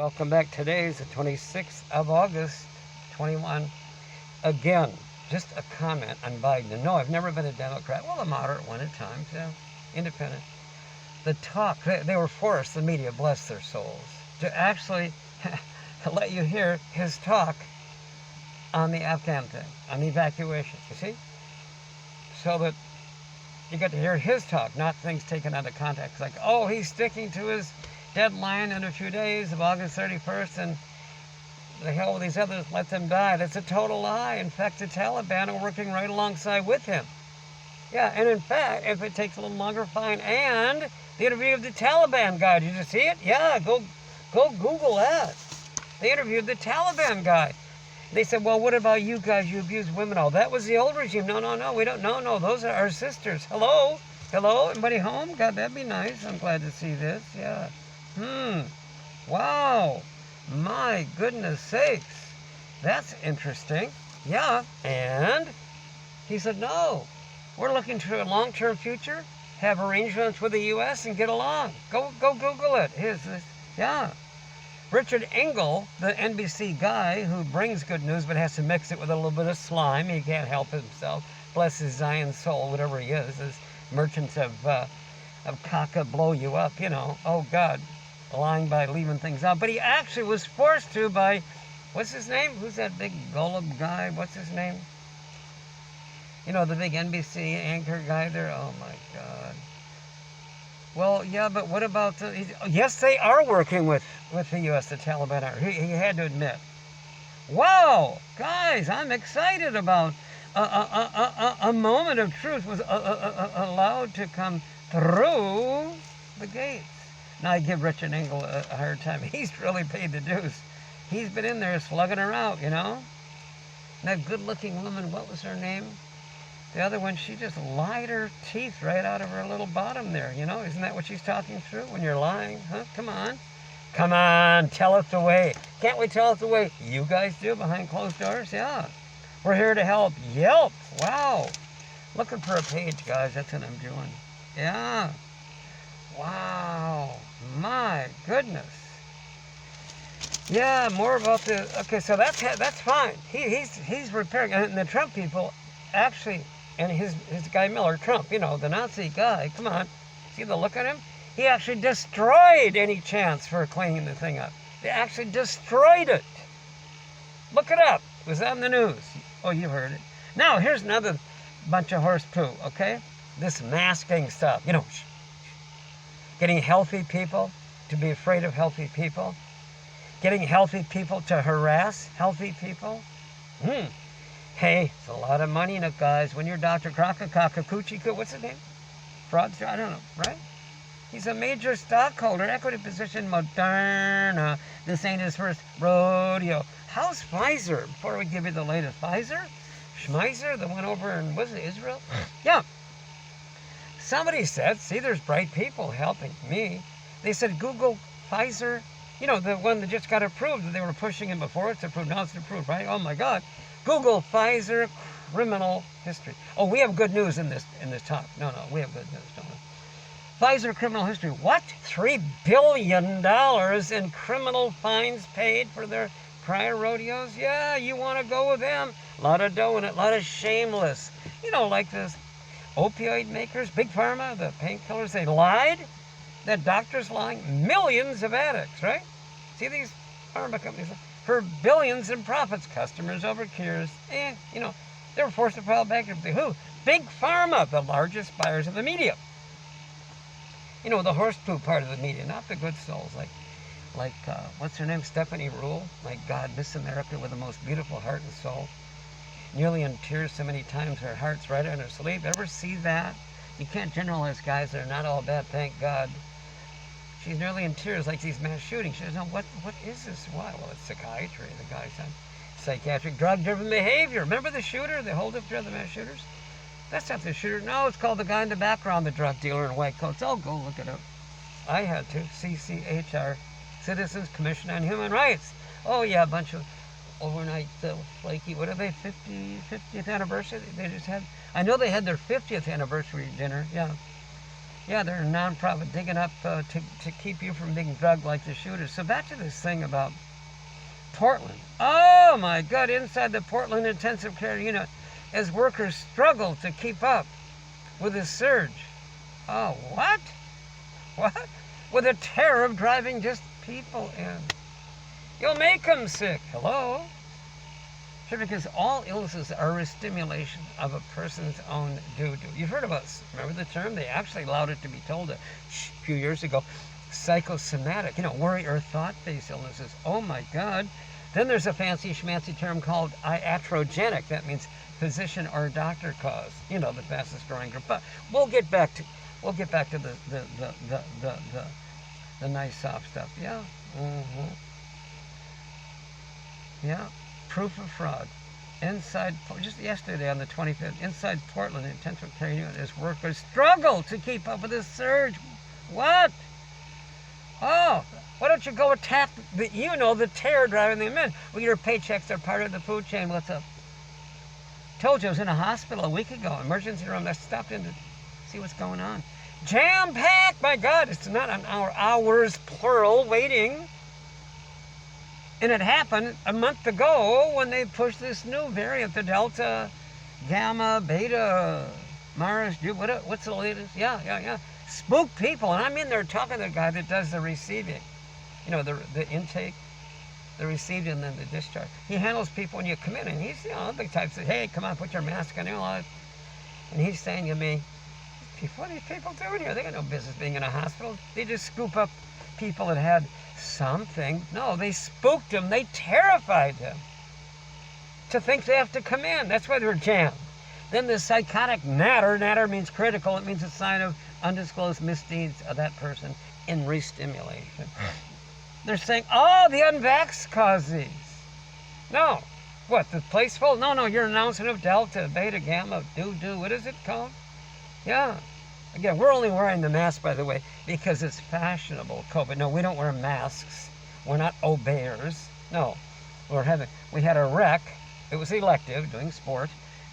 Welcome back. Today is the 26th of August, 21. Again, just a comment on Biden. No, I've never been a Democrat. Well, a moderate one at times, yeah. Independent. The talk, they were forced, the media, bless their souls, to actually let you hear his talk on the Afghan thing, on the evacuation, you see? So that you get to hear his talk, not things taken out of context. Like, oh, he's sticking to his deadline in a few days of August 31st, and the hell with these others, let them die. That's a total lie. In fact, the Taliban are working right alongside with him. Yeah, and in fact, if it takes a little longer, fine. And the interview of the Taliban guy, did you see it? Yeah, go Google that. They interviewed the Taliban guy. They said, well, what about you guys? You abuse women. Oh, that was the old regime. No, we don't. No, those are our sisters. Hello? Anybody home? God, that'd be nice. I'm glad to see this. Yeah. Wow. My goodness sakes. That's interesting. Yeah. And he said, no. We're looking to a long-term future, have arrangements with the U.S. and get along. Go Google it. Yeah. Richard Engel, the NBC guy who brings good news but has to mix it with a little bit of slime. He can't help himself. Bless his Zion soul, whatever he is. His merchants of caca blow you up, you know. Oh, God. Lying by leaving things out. But he actually was forced to by, what's his name? Who's that big Golub guy? What's his name? You know, the big NBC anchor guy there? Oh, my God. Well, yeah, but what about yes, they are working with the U.S., the Taliban are. He had to admit. Wow, guys, I'm excited about a moment of truth was allowed to come through the gates. Now, I give Richard Engel a hard time. He's really paid the dues. He's been in there slugging her out, you know? And that good-looking woman, what was her name? The other one, she just lied her teeth right out of her little bottom there, you know? Isn't that what she's talking through when you're lying? Huh? Come on, tell us the way. Can't we tell us the way you guys do behind closed doors? Yeah. We're here to help. Yelp. Wow. Looking for a page, guys. That's what I'm doing. Yeah. Wow. My goodness. Yeah, more about the... Okay, so that's fine. He's repairing. And the Trump people actually... And his guy Miller, Trump, you know, the Nazi guy, come on. See the look at him? He actually destroyed any chance for cleaning the thing up. They actually destroyed it. Look it up. It was on the news. Oh, you heard it. Now, here's another bunch of horse poo, okay? This masking stuff. You know, getting healthy people to be afraid of healthy people. Getting healthy people to harass healthy people. Hey, it's a lot of money in it, guys. When you're Dr. Coochie, what's his name? Fraudster? I don't know, right? He's a major stockholder, equity position, Moderna. This ain't his first rodeo. How's Pfizer? Before we give you the latest, Pfizer? Schmeiser, the one over in, was it Israel? Yeah. Somebody said, see, there's bright people helping me. They said, Google Pfizer, you know, the one that just got approved. They were pushing it before it's approved. Now it's approved, right? Oh, my God. Google Pfizer criminal history. Oh, we have good news in this talk. No, we have good news, don't we? Pfizer criminal history. What? $3 billion in criminal fines paid for their prior rodeos? Yeah, you want to go with them. A lot of dough in it, a lot of shameless. You know, like this opioid makers, Big Pharma, the painkillers, they lied. That doctors lying. Millions of addicts, right? See these pharma companies for billions in profits, customers over cures, you know, they were forced to file bankruptcy. Who? Big Pharma, the largest buyers of the media. You know, the horse poo part of the media, not the good souls, like what's her name, Stephanie Rule? My God, Miss America with the most beautiful heart and soul. Nearly in tears so many times, her heart's right on her sleeve. Ever see that? You can't generalize, guys. They're not all bad, thank God. She's nearly in tears, like these mass shootings. She says, no, what is this? Why? Well, it's psychiatry. The guy said, psychiatric drug-driven behavior. Remember the shooter, the hold-up drug, the mass shooters? That's not the shooter. No, it's called the guy in the background, the drug dealer in white coats. Oh, go look it up. I had to. CCHR, Citizens Commission on Human Rights. Oh, yeah, a bunch of overnight flaky, what are they, 50th anniversary? They just had, I know they had their 50th anniversary dinner, yeah. Yeah, they're a nonprofit digging up to keep you from being drugged like the shooters. So back to this thing about Portland. Oh my God, inside the Portland intensive care unit, as workers struggle to keep up with the surge. Oh, what? What? With the terror of driving just people in. You'll make them sick. Hello? Sure, because all illnesses are a stimulation of a person's own doo-doo. You've heard about, remember the term? They actually allowed it to be told a few years ago. Psychosomatic, worry or thought-based illnesses. Oh my God. Then there's a fancy schmancy term called iatrogenic. That means physician or doctor cause. The fastest growing group. But we'll get back to the nice soft stuff. Yeah. Mm-hmm. Yeah. Proof of fraud. Just yesterday on the 25th, inside Portland intensive care unit, as workers struggle to keep up with this surge. What? Oh, why don't you go attack the terror driving them in? Well, your paychecks are part of the food chain. What's up? Told you I was in a hospital a week ago, emergency room. I stopped in to see what's going on. Jam-packed, my God. It's not an hour, hours, plural, waiting. And it happened a month ago when they pushed this new variant, the Delta, Gamma, Beta, Mars, what's the latest? Yeah. Spook people. And I'm in there talking to the guy that does the receiving. The intake, the received, and then the discharge. He handles people when you come in, and he's, the type that, hey, come on, put your mask on. And he's saying to me, what are these people doing here? They got no business being in a hospital. They just scoop up people that had something. No, they spooked them. They terrified them to think they have to come in. That's why they're jammed. Then the psychotic natter means critical. It means a sign of undisclosed misdeeds of that person in re-stimulation. They're saying, the unvaxxed cause these. No. What, the place full? No, you're announcing of Delta, Beta, Gamma, what is it called? Yeah. Again, we're only wearing the mask, by the way, because it's fashionable COVID. No, we don't wear masks. We're not obeyers. No. We had a wreck. It was elective, doing sport,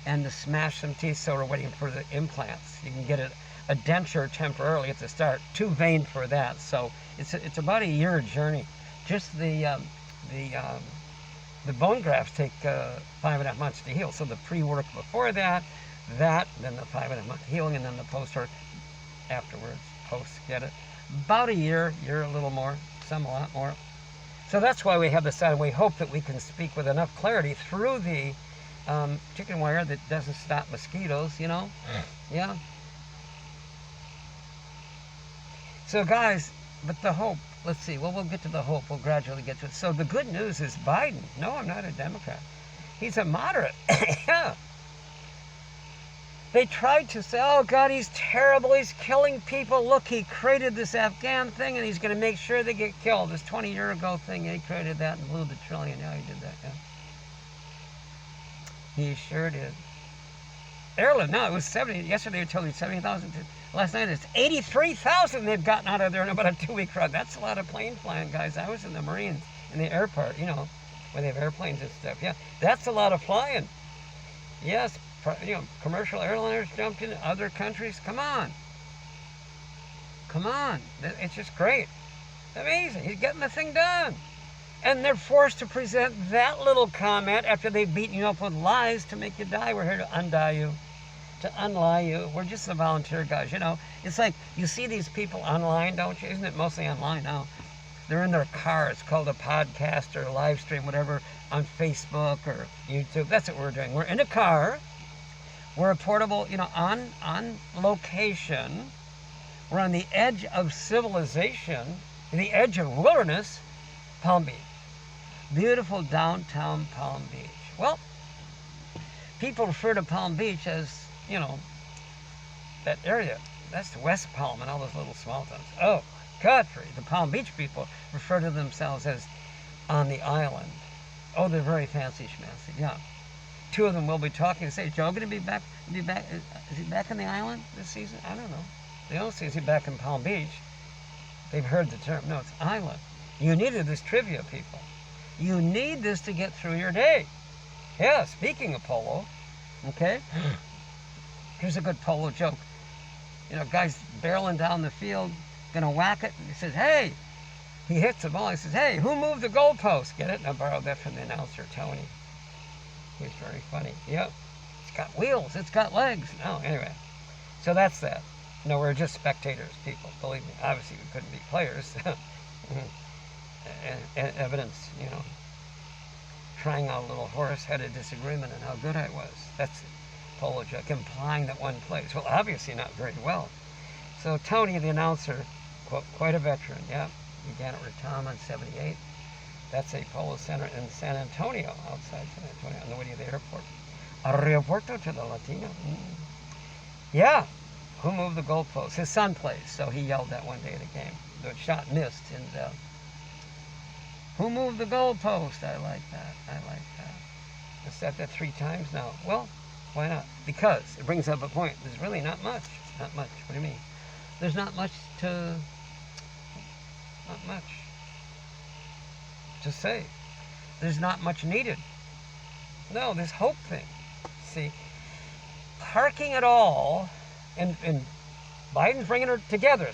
and to smash some teeth, so we're waiting for the implants. You can get a denture temporarily at the start. Too vain for that. So it's about a year journey. Just the bone grafts take 5.5 months to heal. So the pre-work before that, then the 5.5 month healing, and then the post-work afterwards. Get it? About a year a little more, some a lot more. So that's why we have this sign. We hope that we can speak with enough clarity through the chicken wire that doesn't stop mosquitoes, Yeah. So guys, but the hope, let's see, we'll get to the hope. We'll gradually get to it. So the good news is Biden. No, I'm not a Democrat. He's a moderate. Yeah. They tried to say, oh God, he's terrible, he's killing people. Look, he created this Afghan thing and he's going to make sure they get killed. This 20-year-ago thing, he created that and blew the trillion. Yeah, he did that, yeah. He sure did. Ireland, no, it was 70. Yesterday they told me 70,000. Last night it's 83,000 they've gotten out of there in about a 2-week run. That's a lot of plane flying, guys. I was in the Marines, in the airport, where they have airplanes and stuff. Yeah, that's a lot of flying. Yes, commercial airliners jumped in other countries. Come on. It's just great. Amazing. He's getting the thing done. And they're forced to present that little comment after they've beaten you up with lies to make you die. We're here to undie you, to unlie you. We're just the volunteer guys, It's like, you see these people online, don't you? Isn't it mostly online now? They're in their car. It's called a podcast or a live stream, whatever, on Facebook or YouTube. That's what we're doing. We're in a car. We're a portable, on location. We're on the edge of civilization, the edge of wilderness, Palm Beach. Beautiful downtown Palm Beach. Well, people refer to Palm Beach as, that area. That's West Palm and all those little small towns. Oh, Godfrey, the Palm Beach people refer to themselves as on the island. Oh, they're very fancy schmancy, yeah. 2 of them will be talking and say, Joe going to be back? Is he back on the island this season? I don't know. They don't say, is he back in Palm Beach? They've heard the term. No, it's island. You needed this trivia, people. You need this to get through your day. Yeah, speaking of polo, okay? Here's a good polo joke. Guy's barreling down the field, gonna whack it, and he says, hey, he hits the ball. He says, hey, who moved the goalpost? Get it? And I borrowed that from the announcer, Tony. He's very funny. Yep. It's got wheels. It's got legs. No, anyway. So that's that. No, we're just spectators, people. Believe me. Obviously, we couldn't be players. Evidence, trying out a little horse-headed disagreement on how good I was. That's Polachek implying that one plays. Well, obviously not very well. So Tony, the announcer, quite a veteran, yeah. Began at Retama in 78. That's a polo center in San Antonio, outside San Antonio, on the way to the airport. Aeropuerto to the Latino. Yeah. Who moved the goalpost? His son plays, so he yelled that one day at a game. The shot missed, and who moved the goalpost? I like that. I said that 3 times now. Well, why not? Because it brings up a point. There's really not much. Not much. What do you mean? There's not much to say. There's not much needed. No, this hope thing. See, harking it all, and Biden's bringing her together,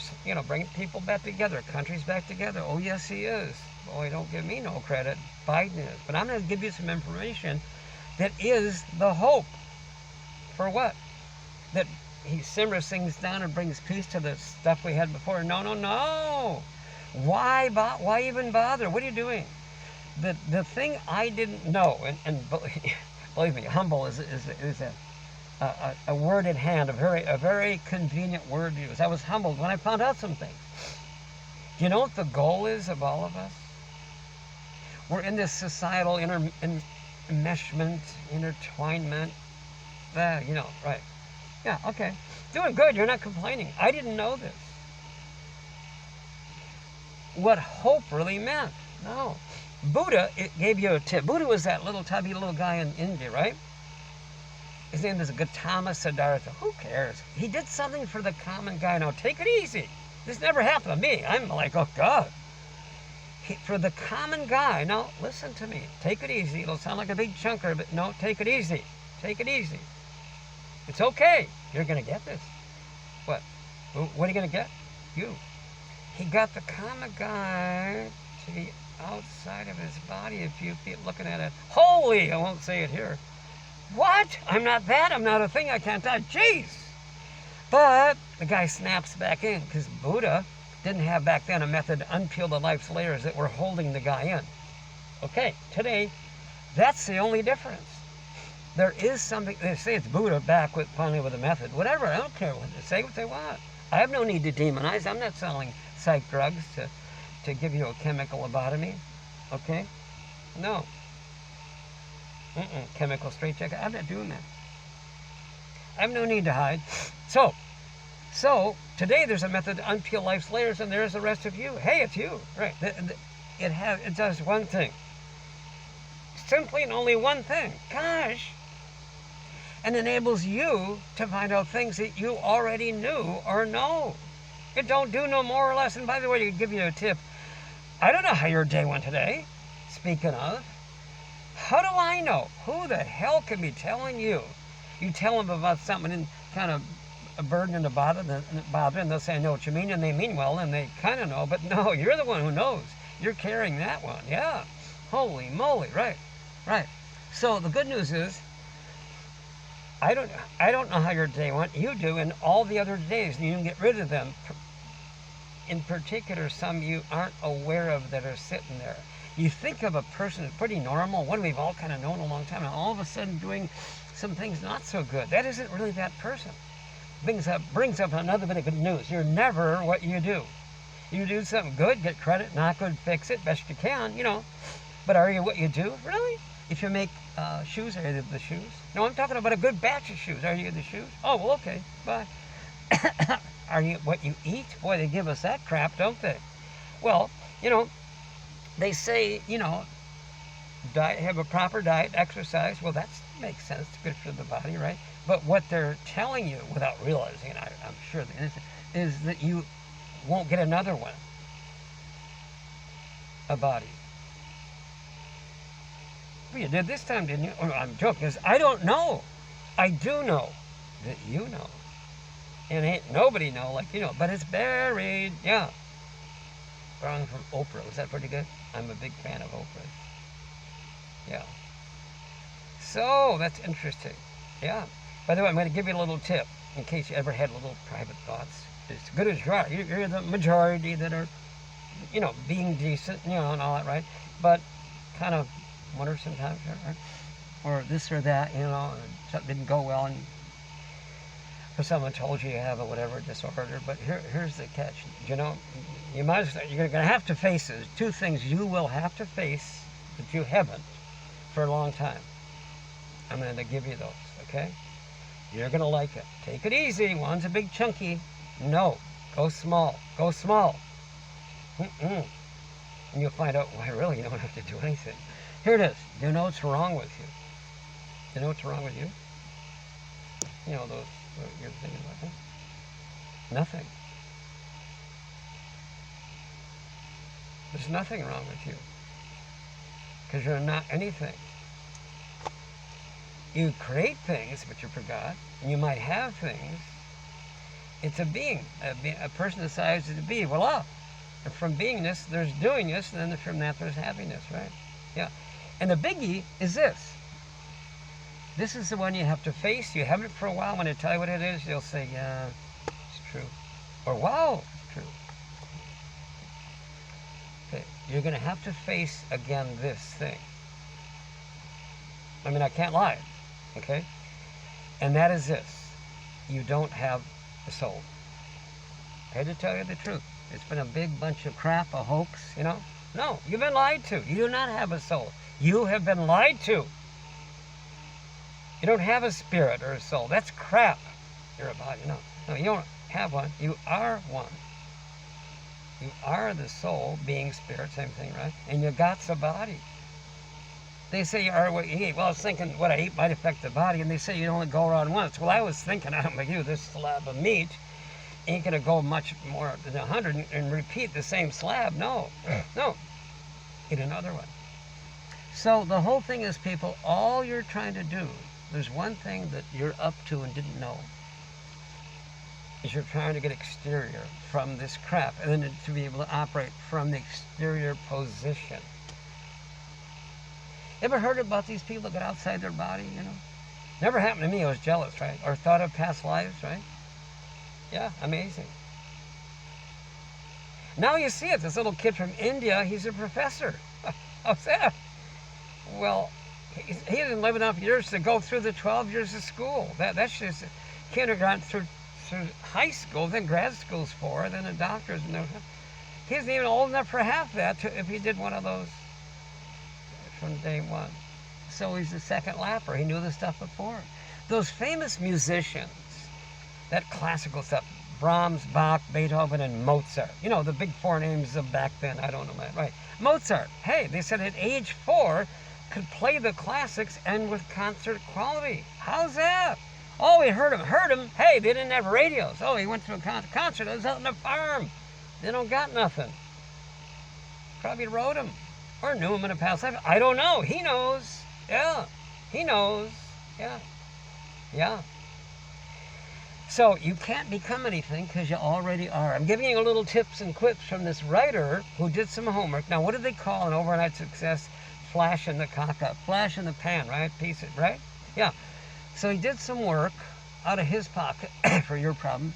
bringing people back together, countries back together. Oh, yes, he is. Boy, don't give me no credit. Biden is. But I'm going to give you some information that is the hope. For what? That he simmers things down and brings peace to the stuff we had before. No. Why even bother? What are you doing? The thing I didn't know, and believe me, humble is a word in hand, a very convenient word to use. I was humbled when I found out some things. Do you know what the goal is of all of us? We're in this societal enmeshment, intertwinement. Right. Yeah, okay. Doing good. You're not complaining. I didn't know this. What hope really meant. No. Buddha, it gave you a tip. Buddha was that little tubby little guy in India, right? His name is Gautama Siddhartha. Who cares? He did something for the common guy. Now, take it easy. This never happened to me. I'm like, oh, God. For the common guy, now, listen to me. Take it easy. It'll sound like a big chunker, but no, take it easy. Take it easy. It's okay. You're going to get this. What? What are you going to get? You. He got the common guy to be outside of his body a few feet looking at it. Holy! I won't say it here. What? I'm not that. I'm not a thing. I can't die. Jeez! But the guy snaps back in because Buddha didn't have back then a method to unpeel the life's layers that were holding the guy in. Okay, today, that's the only difference. There is something, they say it's Buddha back finally with a method. Whatever, I don't care what they say, what they want. I have no need to demonize. I'm not selling psych drugs to give you a chemical lobotomy. Okay? No. Chemical straitjacket. I'm not doing that. I have no need to hide. So today there's a method to unpeel life's layers, and there's the rest of you. Hey, it's you. Right. It does one thing. Simply and only one thing. Gosh. And enables you to find out things that you already knew or know. It don't do no more or less. And by the way, to give you a tip, I don't know how your day went today. Speaking of, how do I know? Who the hell can be telling you? You tell them about something and kind of a burden and a bother, and they'll say, I know what you mean, and they mean well, and they kind of know, but no, you're the one who knows. You're carrying that one. Yeah. Holy moly. Right. So the good news is, I don't know how your day went. You do, and all the other days, and you can get rid of them. In particular, some you aren't aware of that are sitting there. You think of a person that's pretty normal, one we've all kind of known a long time, and all of a sudden doing some things not so good. That isn't really that person. Brings up another bit of good news. You're never what you do. You do something good, get credit. Not good, fix it best you can, But are you what you do? Really? If you make shoes, are you the shoes? No, I'm talking about a good batch of shoes. Are you the shoes? Oh, well, okay. Bye. Are you what you eat? Boy, they give us that crap, don't they? Well, they say, diet, have a proper diet, exercise. Well, that makes sense. It's good for the body, right? But what they're telling you, without realizing, I'm sure they is that you won't get another one. A body. Well, you did this time, didn't you? Oh, I'm joking, because I don't know. I do know that you know. And ain't nobody know like you know, but it's buried. Yeah. Song from Oprah. Was that pretty good? I'm a big fan of Oprah. Yeah. So that's interesting. Yeah. By the way, I'm going to give you a little tip in case you ever had little private thoughts. As good as you are, you're the majority that are, you know, being decent, you know, and all that, right? But kind of wonder sometimes, or this or that, you know, something didn't go well, and or someone told you you have a whatever disorder. But here's the catch. You know, you're going to have to face it. Two things you will have to face that you haven't for a long time. I'm going to give you those, okay? You're going to like it. Take it easy. One's a big chunky. No. Go small. Go small. And you'll find out why really you don't have to do anything. Here it is. Do you know what's wrong with you? Do you know what's wrong with you? You know those you're thinking about that? Nothing. There's nothing wrong with you. Because you're not anything. You create things, but you forgot. And you might have things. It's a being. A person decides to be. Voila. And from beingness, there's doingness, and then from that, there's happiness, right? Yeah. And the biggie is this. This is the one you have to face. You have it for a while. When I tell you what it is, you'll say, yeah, it's true. Or, wow, it's true. Okay. You're going to have to face, again, this thing. I mean, I can't lie. Okay? And that is this. You don't have a soul. I had to tell you the truth. It's been a big bunch of crap, a hoax, you know? No, you've been lied to. You do not have a soul. You have been lied to. You don't have a spirit or a soul. That's crap. You're a body. No, you don't have one. You are one. You are the soul, being, spirit, same thing, right? And you got a body. They say you are what you eat. Well, I was thinking what I eat might affect the body, and they say you only go around once. Well, I was thinking, I'm like you, this slab of meat ain't going to go much more than 100 and repeat the same slab. No, no. Eat another one. So the whole thing is, people, all you're trying to do, there's one thing that you're up to and didn't know, is you're trying to get exterior from this crap, and then to be able to operate from the exterior position. Ever heard about these people that get outside their body, you know? Never happened to me. I was jealous, right? Or thought of past lives, right? Yeah, amazing. Now you see it. This little kid from India, he's a professor. How's that? Well, he didn't live enough years to go through the 12 years of school. That's just kindergarten through high school, then grad school's 4, then a doctor's. He isn't even old enough for half that if he did one of those from day one. So he's the second lapper. He knew the stuff before. Those famous musicians, that classical stuff, Brahms, Bach, Beethoven, and Mozart. You know, the big 4 names of back then. I don't know that, right? Mozart, hey, they said at age 4, could play the classics and with concert quality. How's that? Oh, we heard him. Hey, they didn't have radios. Oh, he went to a concert. It was out on the farm. They don't got nothing. Probably wrote him or knew him in a past life. I don't know. He knows. Yeah, he knows. Yeah, yeah. So you can't become anything because you already are. I'm giving you a little tips and quips from this writer who did some homework. Now, what did they call an overnight success? Flash in the caca, flash in the pan, right? Piece it, right? Yeah. So he did some work out of his pocket for your problem.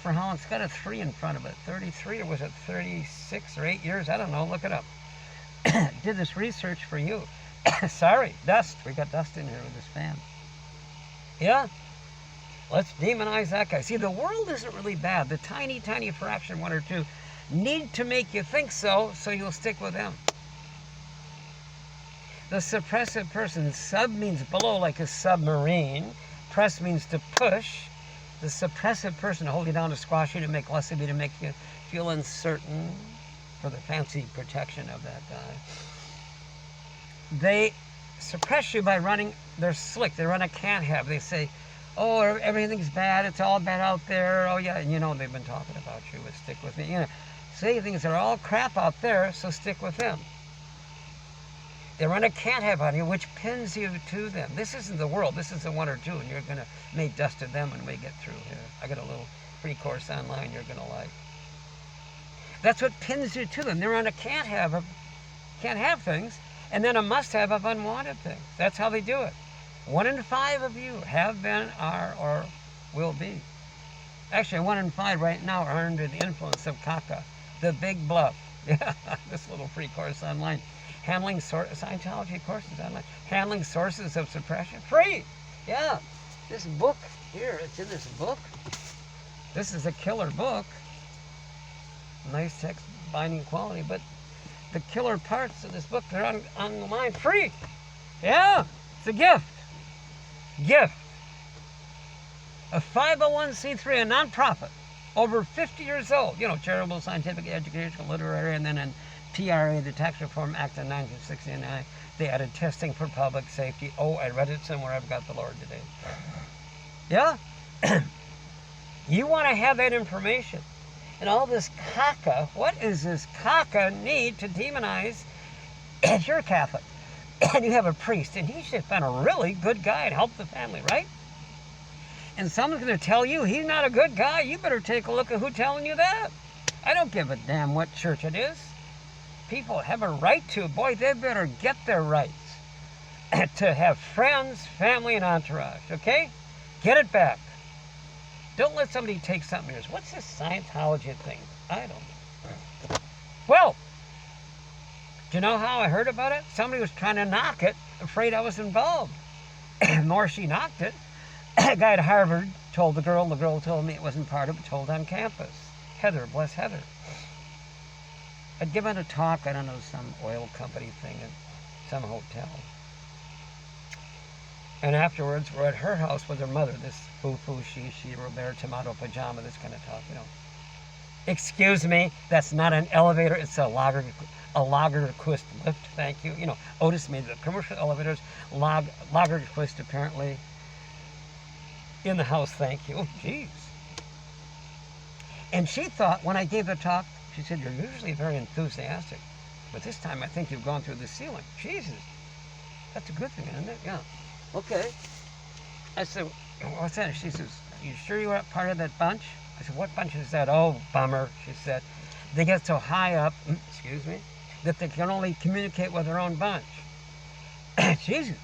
For how long? It's got a 3 in front of it. 33, or was it 36 or 8 years? I don't know. Look it up. Did this research for you. Sorry, dust. We got dust in here with this fan. Yeah. Let's demonize that guy. See, the world isn't really bad. The tiny, tiny fraction, 1 or 2, need to make you think so you'll stick with them. The suppressive person, sub means below like a submarine. Press means to push. The suppressive person, hold you down to squash you, to make less of you, to make you feel uncertain, for the fancy protection of that guy. They suppress you by running, they're slick, they run a can't have. They say, oh, everything's bad, it's all bad out there. Oh yeah, and you know they've been talking about you, but stick with me. You know, say things are all crap out there, so stick with them. They run a can't-have on you, which pins you to them. This isn't the world. This is the one or two, and you're going to make dust of them when we get through here. I got a little free course online you're going to like. That's what pins you to them. They're on a can't-have things, and then a must-have of unwanted things. That's how they do it. 1 in 5 of you have been, are, or will be. Actually, 1 in 5 right now are under the influence of Kaka, the big bluff. Yeah, this little free course online. Handling Scientology courses online. Handling sources of suppression. Free! Yeah. This book here, it's in this book. This is a killer book. Nice text, binding quality, but the killer parts of this book, they're online free. Yeah, it's a gift. Gift. A 501c3, a nonprofit, over 50 years old. You know, charitable, scientific, educational, literary, and then in TRA, the Tax Reform Act of 1969, they added testing for public safety. Oh, I read it somewhere. I've got the Lord today. Yeah? You want to have that information. And all this caca, what is this caca need to demonize if you're Catholic? And you have a priest, and he should have been a really good guy and help the family, right? And someone's going to tell you he's not a good guy. You better take a look at who's telling you that. I don't give a damn what church it is. People have a right to, boy, they better get their rights to have friends, family, and entourage, okay? Get it back. Don't let somebody take something of yours. What's this Scientology thing? I don't know. Well, do you know how I heard about it? Somebody was trying to knock it, afraid I was involved. The more she knocked it, a guy at Harvard told the girl told me it wasn't part of it, told on campus. Heather, bless Heather. I'd given a talk, I don't know, some oil company thing at some hotel. And afterwards, we're at her house with her mother, this foo-foo, she, Robert, tomato, pajama, this kind of talk, you know. Excuse me, that's not an elevator, it's a Lagerquist lift, thank you. You know, Otis made the commercial elevators, Lagerquist apparently. In the house, thank you. Oh, jeez. And she thought, when I gave the talk, she said, you're usually very enthusiastic, but this time I think you've gone through the ceiling. Jesus, that's a good thing, isn't it? Yeah. Okay. I said, what's that? She says, you sure you weren't part of that bunch? I said, what bunch is that? Oh, bummer, she said. They get so high up, excuse me, that they can only communicate with their own bunch. Jesus.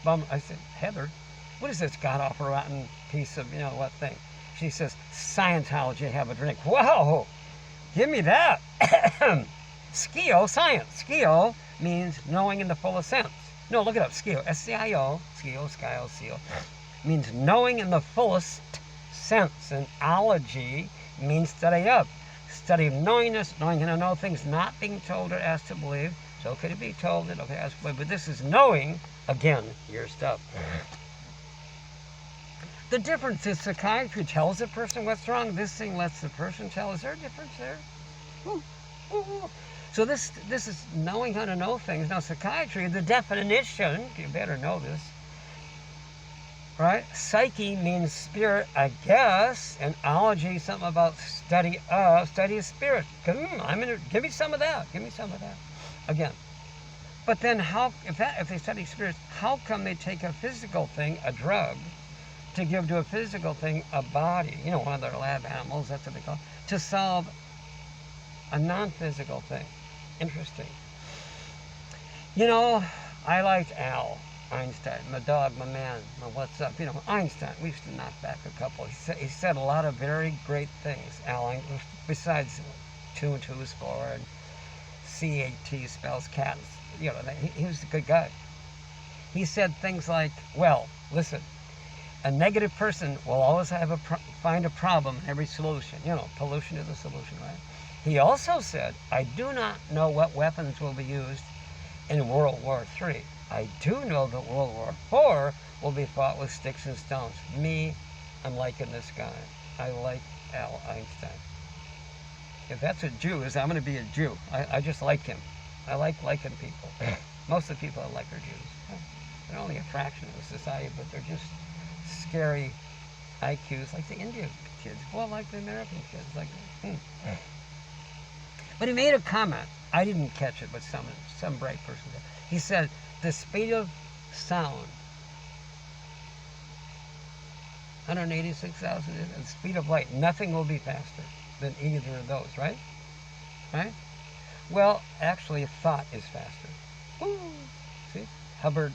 Bummer. I said, Heather, what is this god-awful rotten piece of, you know, what thing? She says, Scientology, have a drink. Whoa, give me that. Skio, science. Skio means knowing in the fullest sense. No, look it up, Skio, S-C-I-O, Skio, Skio, Skio, means knowing in the fullest sense. And ology means study of. Study of knowingness, knowing how to know things, not being told or asked to believe. It's okay to be told, it's okay to ask to believe, but this is knowing, again, your stuff. The difference is psychiatry tells a person what's wrong. This thing lets the person tell. Is there a difference there? Ooh, ooh, ooh. So this is knowing how to know things. Now psychiatry, the definition, you better know this, right? Psyche means spirit, I guess, and ology, something about study of spirit. Give me some of that. Give me some of that. Again. But then how, if they study spirits, how come they take a physical thing, a drug, to give to a physical thing, a body, you know, one of their lab animals, that's what they call it, to solve a non-physical thing? Interesting. You know, I liked Al Einstein, my dog, my man, my what's up. You know, Einstein, we used to knock back a couple. He said a lot of very great things, Al Einstein, besides 2 and 2 is 4, and C-A-T spells cat. You know, he was a good guy. He said things like, well, listen, a negative person will always have find a problem in every solution. You know, pollution is the solution, right? He also said, I do not know what weapons will be used in World War III. I do know that World War IV will be fought with sticks and stones. Me, I'm liking this guy. I like Al Einstein. If that's what Jew is, I'm going to be a Jew. I just like him. I like liking people. Most of the people I like are Jews. They're only a fraction of the society, but they're just scary IQs, like the Indian kids. Well, like the American kids. Like, But he made a comment. I didn't catch it, but some bright person did. He said, the speed of sound, 186,000, and the speed of light, nothing will be faster than either of those, right? Right? Well, actually, thought is faster. Woo! See? Hubbard.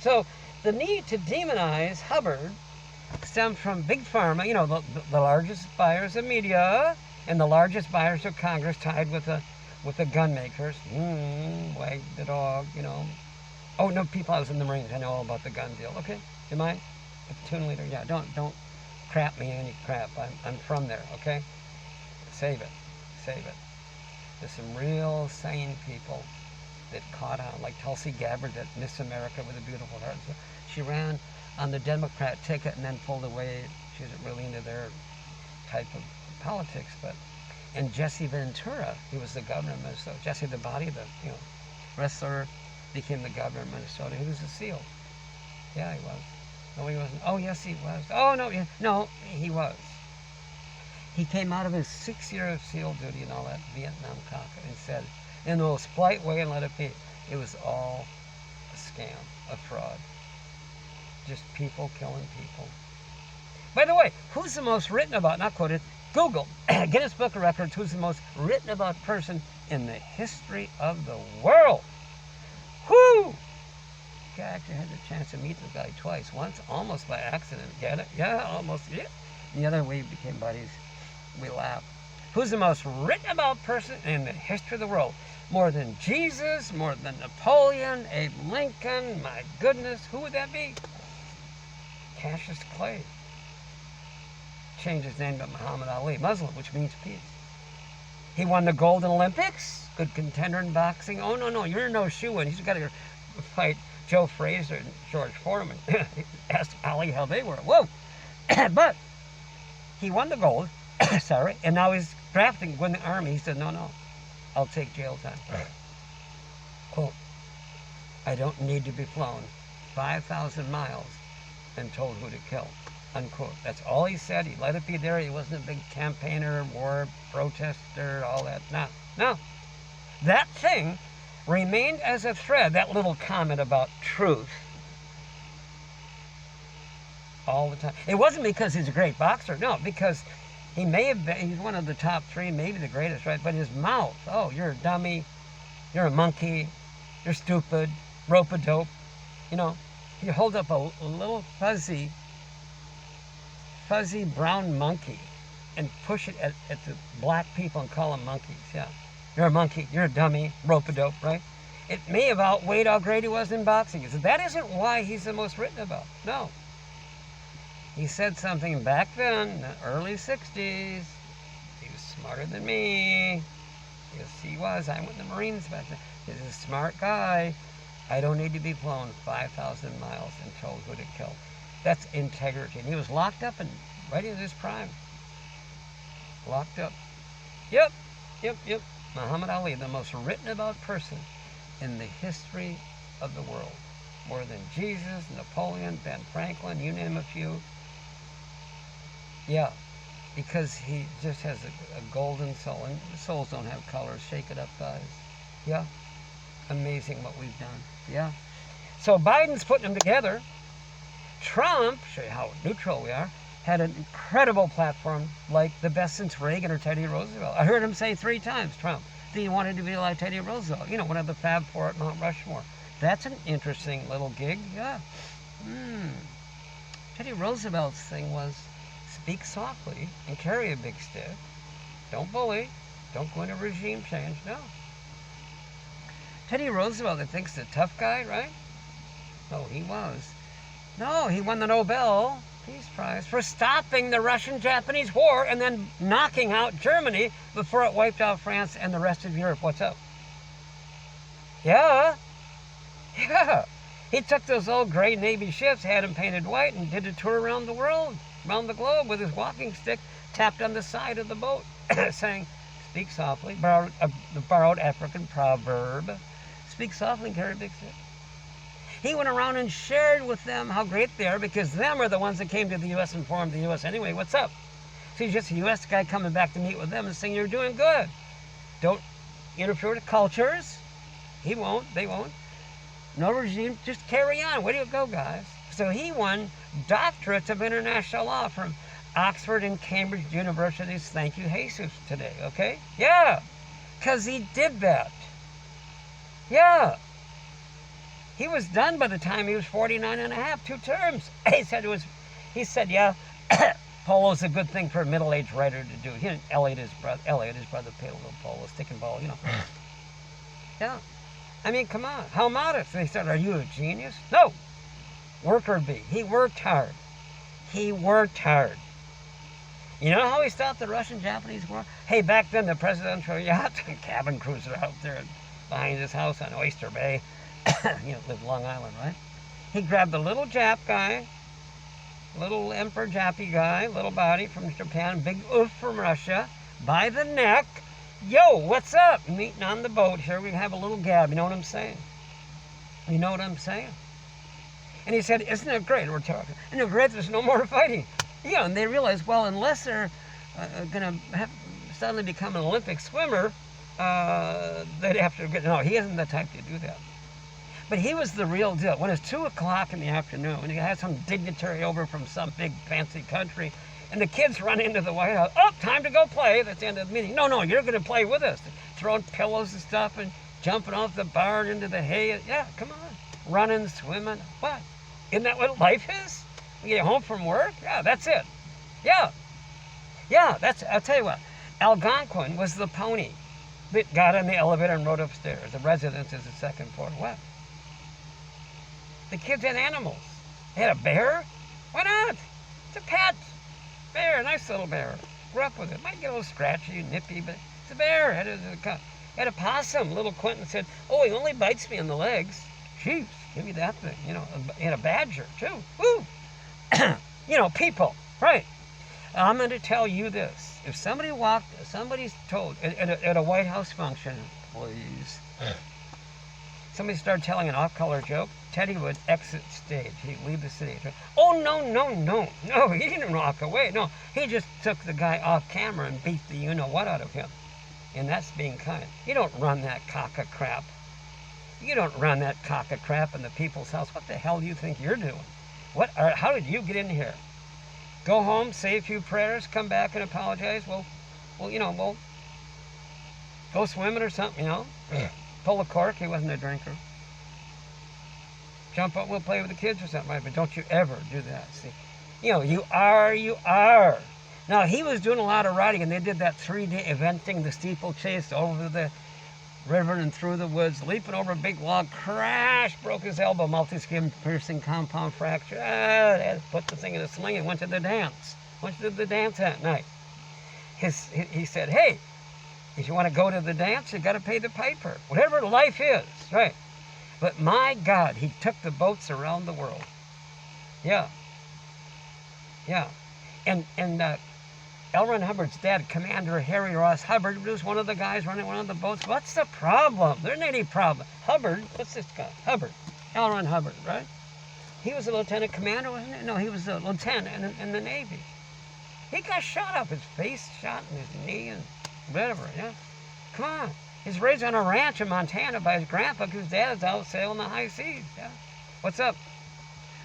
So, the need to demonize Hubbard stemmed from Big Pharma, you know, the largest buyers of media and the largest buyers of Congress tied with the gun makers. Wag the dog, you know. Oh, no, people, I was in the Marines. I know all about the gun deal. Okay? Am I a platoon leader? Yeah, don't crap me any crap. I'm from there, okay? Save it. There's some real sane people that caught on, like Tulsi Gabbard, that Miss America with a beautiful heart. So she ran on the Democrat ticket and then pulled away. She wasn't really into their type of politics, and Jesse Ventura, he was the governor of Minnesota. Jesse the Body, the wrestler, became the governor of Minnesota. He was a SEAL. Yeah, he was. No, he wasn't. Oh, yes, he was. Oh, no, he was. He came out of his 6 year of SEAL duty and all that Vietnam conflict and said, in the most polite way, and let it be, it was all a scam, a fraud. Just people killing people. By the way, who's the most written about, not quoted, Google, Guinness Book of Records, who's the most written about person in the history of the world? Whoo! I actually had the chance to meet the guy twice. Once, almost by accident. Get it? Yeah, almost. Yeah. The other we became buddies. We laughed. Who's the most written about person in the history of the world? More than Jesus, more than Napoleon, Abe Lincoln, my goodness, who would that be? Cassius Clay. Changed his name to Muhammad Ali, Muslim, which means peace. He won the Golden Olympics, good contender in boxing. Oh, no, you're no shoe-in. He's got to fight Joe Frazier and George Foreman. Ask Ali how they were. Whoa! But he won the gold, sorry, and now he's drafting, going to the Army. He said, no, I'll take jail time. Quote, I don't need to be flown 5,000 miles and told who to kill. Unquote. That's all he said. He let it be there. He wasn't a big campaigner, war protester, all that. No. That thing remained as a thread, that little comment about truth, all the time. It wasn't because he's a great boxer. No, because he may have been, he's one of the top three, maybe the greatest, right? But his mouth, oh, you're a dummy, you're a monkey, you're stupid, rope-a-dope. You know, you hold up a little fuzzy brown monkey and push it at the black people and call them monkeys. Yeah, you're a monkey, you're a dummy, rope-a-dope, right? It may have outweighed how great he was in boxing. So that isn't why he's the most written about. No. He said something back then, in the early 60s. He was smarter than me. Yes, he was. I went in the Marines back then. He's a smart guy. I don't need to be flown 5,000 miles and told who to kill. That's integrity. And he was locked up and right in his prime. Locked up. Yep. Muhammad Ali, the most written about person in the history of the world. More than Jesus, Napoleon, Ben Franklin, you name a few. Yeah, because he just has a golden soul, and souls don't have colors. Shake it up, guys. Yeah, amazing what we've done. Yeah. So Biden's putting them together. Trump, show you how neutral we are, had an incredible platform, like the best since Reagan or Teddy Roosevelt. I heard him say 3 times, Trump, that he wanted to be like Teddy Roosevelt. You know, one of the Fab Four at Mount Rushmore. That's an interesting little gig. Yeah. Teddy Roosevelt's thing was speak softly and carry a big stick. Don't bully. Don't go into regime change. No. Teddy Roosevelt, I think, is a tough guy, right? Oh, he was. No, he won the Nobel Peace Prize for stopping the Russian-Japanese War and then knocking out Germany before it wiped out France and the rest of Europe. What's up? Yeah. He took those old gray Navy ships, had them painted white, and did a tour around the world, around the globe, with his walking stick tapped on the side of the boat, saying, speak softly, the borrowed African proverb, speak softly and carry a big stick. He went around and shared with them how great they are, because them are the ones that came to the U.S. and formed the U.S. anyway. What's up? So he's just a U.S. guy coming back to meet with them and saying, you're doing good. Don't interfere with cultures. He won't. They won't. No regime. Just carry on. Where do you go, guys? So he won doctorates of international law from Oxford and Cambridge universities. Thank you, Jesus, today. Okay? Yeah. Because he did that. Yeah. He was done by the time he was 49 and a half, 2 terms. He said, yeah, polo's a good thing for a middle-aged writer to do. He and Elliot, his brother, played a little polo, stick and ball, Yeah. I mean, come on. How modest. They said, are you a genius? No. Worker bee. He worked hard. He worked hard. You know how he stopped the Russian-Japanese war? Hey, back then the presidential yacht and cabin cruiser out there behind his house on Oyster Bay, lived Long Island, right? He grabbed the little Jap guy, little Emperor Jappy guy, little body from Japan, big oof from Russia, by the neck. Yo, what's up? Meeting on the boat here. We have a little gab. You know what I'm saying? You know what I'm saying? And he said, isn't it great we're talking? Isn't it great there's no more fighting? Yeah, and they realized, well, unless they're going to suddenly become an Olympic swimmer, they'd have to get, no, he isn't the type to do that. But he was the real deal. When it's 2 o'clock in the afternoon, and you had some dignitary over from some big fancy country, and the kids run into the White House, oh, time to go play. That's the end of the meeting. No, you're going to play with us. Throwing pillows and stuff and jumping off the barn into the hay. Yeah, come on. Running, swimming. What? Isn't that what life is? You get home from work? Yeah, that's it. Yeah. Yeah, I'll tell you what. Algonquin was the pony that got on the elevator and rode upstairs. The residence is the 2nd floor. What? The kids had animals. They had a bear? Why not? It's a pet. Bear, nice little bear. Grew up with it. Might get a little scratchy, nippy, but it's a bear. Had a possum. Little Quentin said, oh, he only bites me in the legs. Jeez, give me that thing. And a badger, too. Woo! People. Right. I'm going to tell you this. If somebody's told, at a White House function, please, somebody started telling an off-color joke, Teddy would exit stage. He'd leave the stage. Oh, no, he didn't walk away. No, he just took the guy off camera and beat the you-know-what out of him. And that's being kind. You don't run that cock of crap. You don't run that cock of crap in the people's house. What the hell do you think you're doing? How did you get in here? Go home, say a few prayers, come back and apologize. Well, go swimming or something, Pull a cork. He wasn't a drinker. Jump up, we'll play with the kids or something, right? But don't you ever do that. See, you are. Now, he was doing a lot of riding, and they did that 3-day eventing, the steeplechase over the river and through the woods, leaping over a big log, crash, broke his elbow, multi-skin piercing compound fracture. Put the thing in a sling and went to the dance. Went to the dance that night. He said, hey, if you want to go to the dance, you got to pay the piper. Whatever life is, right? But my God, he took the boats around the world. Yeah. And L. Ron Hubbard's dad, Commander Harry Ross Hubbard, was one of the guys running one of the boats. What's the problem? There isn't any problem. Hubbard, what's this guy? Hubbard. L. Ron Hubbard, right? He was a lieutenant commander, wasn't he? No, he was a lieutenant in the Navy. He got shot up, his face shot in his knee and whatever, yeah? Come on. He's raised on a ranch in Montana by his grandpa, whose dad's out sailing the high seas, yeah? What's up?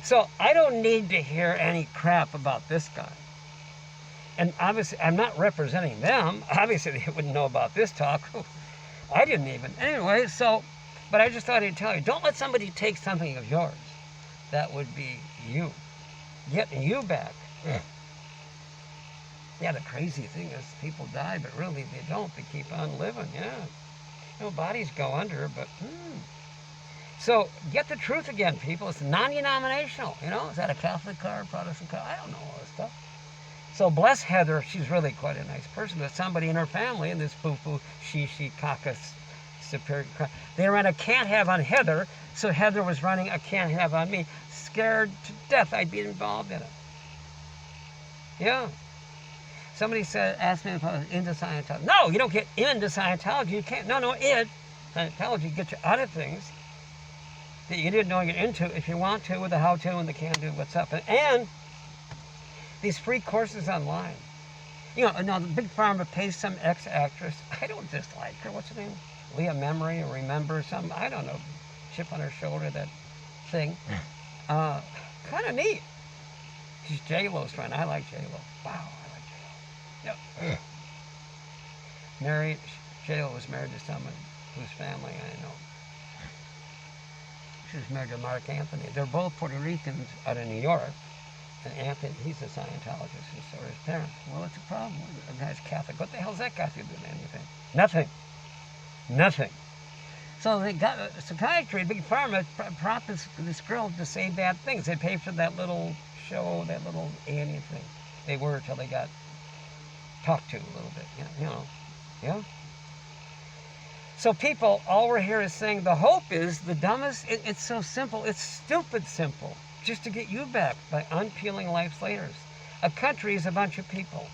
So I don't need to hear any crap about this guy. And obviously, I'm not representing them. Obviously, they wouldn't know about this talk. I didn't even. Anyway, but I just thought I'd tell you, don't let somebody take something of yours. That would be you. Getting you back. Yeah, the crazy thing is people die, but really they don't. They keep on living, yeah. Bodies go under, but... So, get the truth again, people. It's non-denominational, Is that a Catholic car, Protestant car? I don't know all this stuff. So bless Heather, she's really quite a nice person, but somebody in her family, in this foo-foo, she, caca, superior, they ran a can't have on Heather, so Heather was running a can't have on me, scared to death I'd be involved in it. Yeah. Somebody asked me if I was into Scientology. No, you don't get into Scientology. You can't. No, Scientology gets you out of things that you didn't know you're into if you want to, with the how-to and the can-do, what's up. And these free courses online. You know, now the big pharma pays some ex-actress. I don't dislike her. What's her name? Leah Memory or Remember some? I don't know. Chip on her shoulder, that thing. Kind of neat. She's J-Lo's friend. I like J-Lo. Wow, I like J-Lo. Yep. Married, J-Lo was married to someone whose family I know. She was married to Mark Anthony. They're both Puerto Ricans out of New York. And Anthony, he's a Scientologist, and so are his parents. Well, it's a problem. The guy's Catholic. What the hell's that got to do with anything? Nothing. Nothing. So they got psychiatry, big pharma, prop this girl to say bad things. They pay for that little show, that little alien thing. They were till they got talked to a little bit, you know. Yeah. So people, all we're here is saying the hope is the dumbest. It's so simple. It's stupid simple. Just to get you back by unpeeling life's layers. A country is a bunch of people.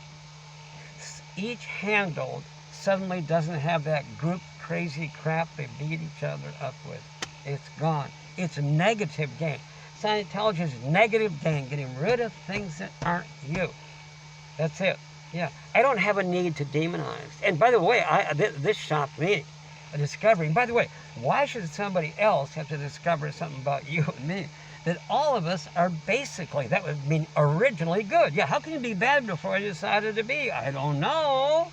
Each handled suddenly doesn't have that group crazy crap they beat each other up with. It's gone. It's a negative gain. Scientology is negative gain, getting rid of things that aren't you. That's it. Yeah. I don't have a need to demonize. And by the way, this shocked me. A discovery. By the way, why should somebody else have to discover something about you and me? That all of us are basically, that would mean originally good. Yeah, how can you be bad before you decided to be? I don't know.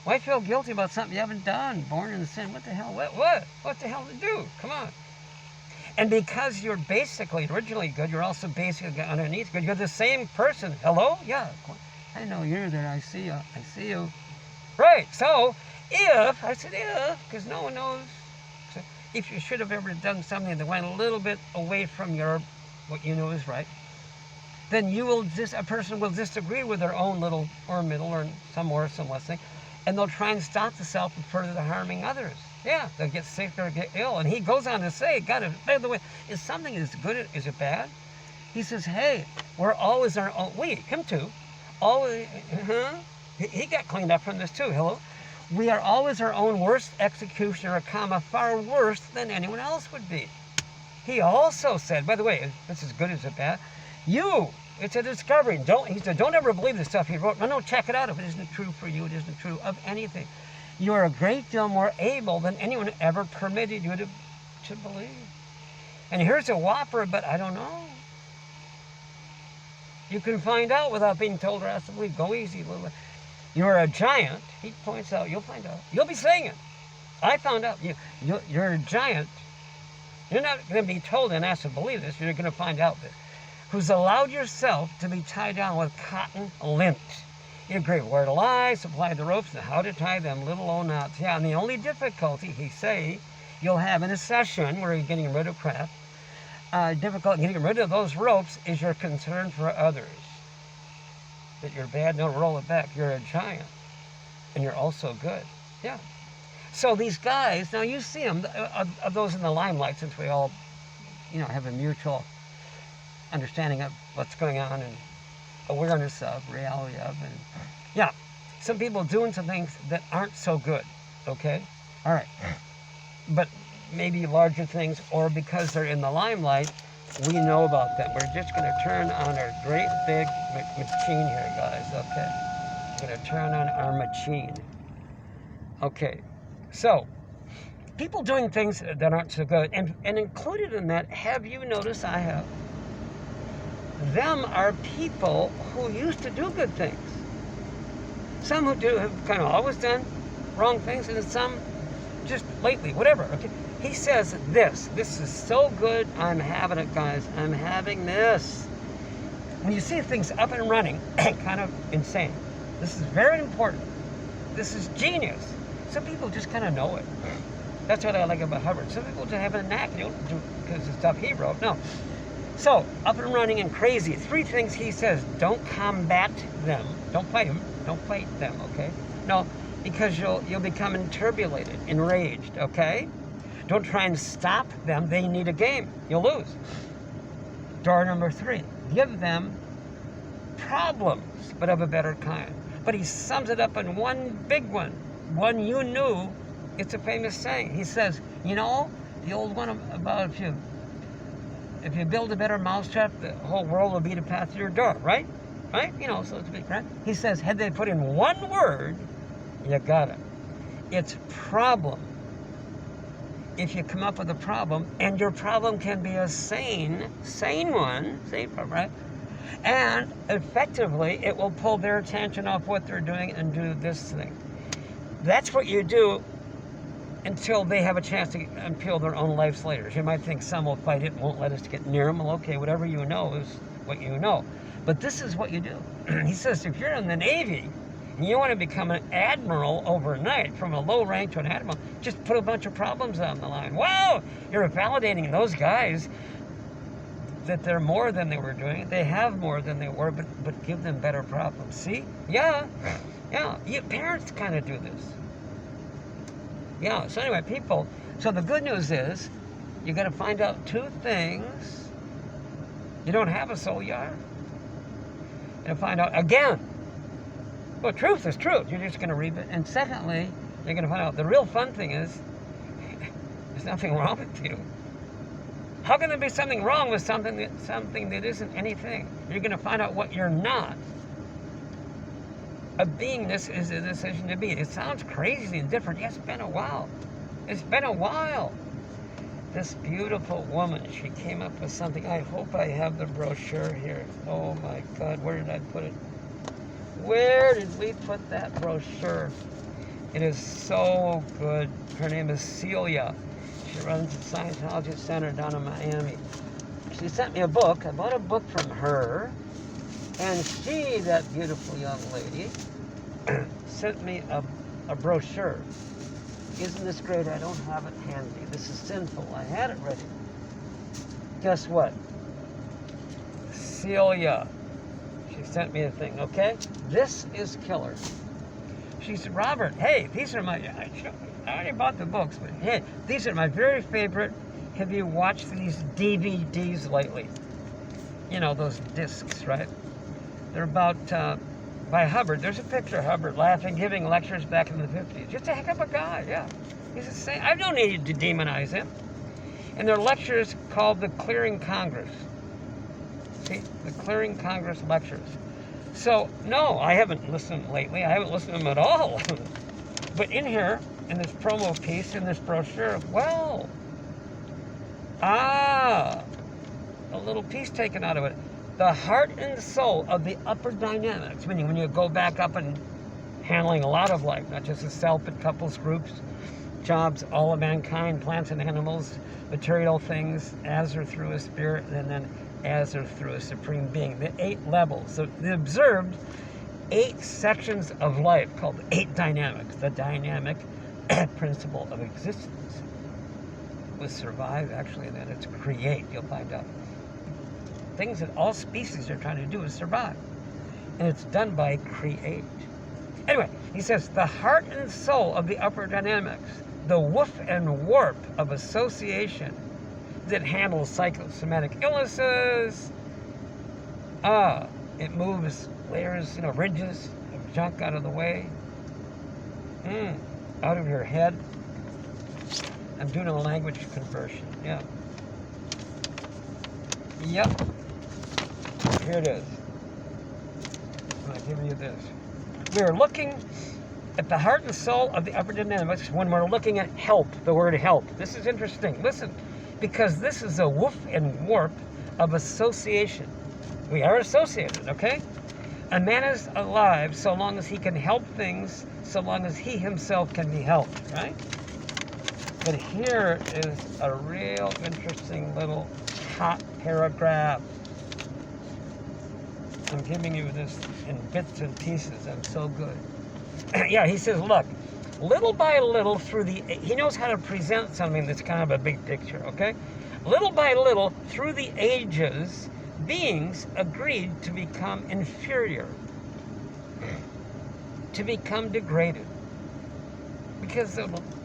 Why feel guilty about something you haven't done? Born in sin. What the hell? What the hell to do? Come on. And because you're basically originally good, you're also basically underneath good. You're the same person. Hello? Yeah. I know you're there. I see you. I see you. Right. So, I said if, because no one knows. So if you should have ever done something that went a little bit away from what you know is right, then a person will disagree with their own little or middle or some more, some less thing. And they'll try and stop the self from further harming others. Yeah, they'll get sick or get ill. And he goes on to say, by the way, is something as good, is it bad? He says, hey, we're always our own, him too, always, he got cleaned up from this too, hello? We are always our own worst executioner, far worse than anyone else would be. He also said, by the way, is this as good as it bad? It's a discovery. He said, don't ever believe the stuff he wrote. No, check it out. If it isn't true for you, it isn't true of anything. You are a great deal more able than anyone ever permitted you to believe. And here's a whopper, but I don't know. You can find out without being told or asked to believe. Go easy, little. You're a giant. He points out, you'll find out. You'll be saying it. I found out. You're a giant. You're not going to be told and asked to believe this. You're going to find out this. Who's allowed yourself to be tied down with cotton lint. You agree where to lie, supply the ropes, and how to tie them little old knots. Yeah, and the only difficulty, he say, you'll have in a session where you're getting rid of crap, difficulty getting rid of those ropes is your concern for others. That you're bad, no, roll it back. You're a giant, and you're also good. Yeah. So these guys, now you see them, of those in the limelight, since we all, have a mutual understanding of what's going on and awareness of, reality of, and yeah, some people doing some things that aren't so good, okay? All right. But maybe larger things, or because they're in the limelight, we know about them. We're just going to turn on our great big machine here, guys, okay? We're going to turn on our machine. Okay, so people doing things that aren't so good, and included in that, have you noticed, I have, them are people who used to do good things. Some who have kind of always done wrong things, and some just lately, whatever. Okay, he says this is so good, I'm having it, guys. I'm having this. When you see things up and running, kind of insane. This is very important. This is genius. Some people just kind of know it. That's what I like about Hubbard. Some people just have a knack, because the stuff he wrote. No. So, up and running and crazy. 3 things he says. Don't combat them. Don't fight them. Don't fight them, okay? No, because you'll become turbulated, enraged, okay? Don't try and stop them. They need a game. You'll lose. Door number 3. Give them problems, but of a better kind. But he sums it up in one big one. One you knew. It's a famous saying. He says, the old one about if you build a better mousetrap, the whole world will be the path to your door, right? right? You know, so to speak, right? He says, had they put in one word, you got it. It's problem. If you come up with a problem, and your problem can be a sane one, right? And effectively, it will pull their attention off what they're doing and do this thing. That's what you do until they have a chance to unpeel their own life's layers. You might think some will fight it and won't let us get near them. Well, okay, whatever you know is what you know. But this is what you do. He says if you're in the Navy and you want to become an admiral overnight, from a low rank to an admiral, just put a bunch of problems on the line. Wow, you're validating those guys that they're more than they were doing. They have more than they were, but give them better problems. See? Yeah. Parents kind of do this. Yeah, so anyway, people, so the good news is you got to find out two things. You don't have a soul, you are. And find out, again, well, truth is truth. You're just going to read it. And secondly, you're going to find out the real fun thing is there's nothing wrong with you. How can there be something wrong with something that isn't anything? You're going to find out what you're not. A beingness is a decision to be. It sounds crazy and different. Yeah, it's been a while. It's been a while. This beautiful woman, she came up with something. I hope I have the brochure here. Oh my God, where did I put it? Where did we put that brochure? It is so good. Her name is Celia. She runs the Scientology Center down in Miami. She sent me a book. I bought a book from her. And she, that beautiful young lady, sent me a brochure. Isn't this great? I don't have it handy. This is sinful. I had it ready. Guess what? Celia. She sent me a thing, okay? This is killer. She said, Robert, hey, these are my... I already bought the books, but hey, these are my very favorite. Have you watched these DVDs lately? You know, those discs, right? They're about, by Hubbard. There's a picture of Hubbard laughing, giving lectures back in the 50s. Just a heck of a guy, yeah. He's the same. I've no need to demonize him. And their lectures called the Clearing Congress. See, the Clearing Congress lectures. So, no, I haven't listened lately. I haven't listened to them at all. But in here, in this promo piece, in this brochure, well, a little piece taken out of it. The heart and soul of the upper dynamics, meaning when you go back up and handling a lot of life, not just a self, but couples, groups, jobs, all of mankind, plants and animals, material things, as or through a spirit, and then as or through a supreme being. The 8 levels. So the observed 8 sections of life called 8 dynamics. The dynamic principle of existence. With survive, actually, and then it's create, you'll find out. Things that all species are trying to do is survive. And it's done by create. Anyway, he says, the heart and soul of the upper dynamics, the woof and warp of association that handles psychosomatic illnesses. It moves layers, ridges of junk out of the way. Out of your head. I'm doing a language conversion, yeah. Yep. Here it is. I'm going to give you this. We're looking at the heart and soul of the upper dynamics when we're looking at help, the word help. This is interesting. Listen, because this is a woof and warp of association. We are associated, okay? A man is alive so long as he can help things, so long as he himself can be helped, right? But here is a real interesting little hot paragraph. I'm giving you this in bits and pieces. I'm so good. Yeah, he says, look, little by little he knows how to present something that's kind of a big picture, okay? Little by little, through the ages, beings agreed to become inferior, to become degraded. Because